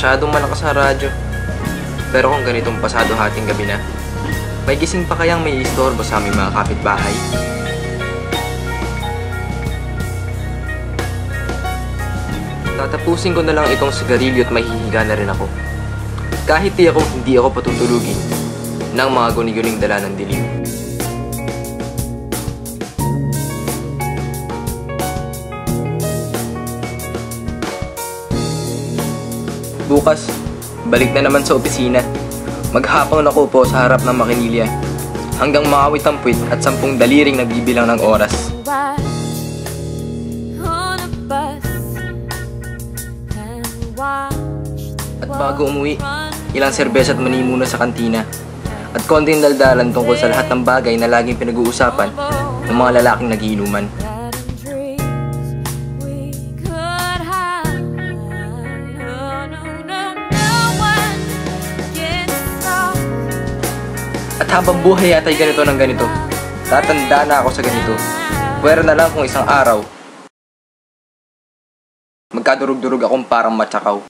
masyadong malakas ang radyo. Pero kung ganitong pasado hating gabi na, may gising pa kayang may istorbo sa aming mga kapitbahay? Tatapusin ko na lang itong sigarilyo at mahihiga na rin ako. Kahit hindi ako patutulugin ng mga guni-guning dala ng dilim. Bukas, balik na naman sa opisina. Maghapon ako po sa harap ng makinilya hanggang maawit ang puwit at 10 daliring nagbibilang ng oras. At bago umuwi, ilang serbesa at mani muna sa kantina at konting daldalan tungkol sa lahat ng bagay na laging pinag-uusapan ng mga lalaking nagiinuman. At habang buhay yata'y ganito ng ganito, tatanda na ako sa ganito. Pwera na lang kung isang araw, magkadurog-durog akong parang matsakaw.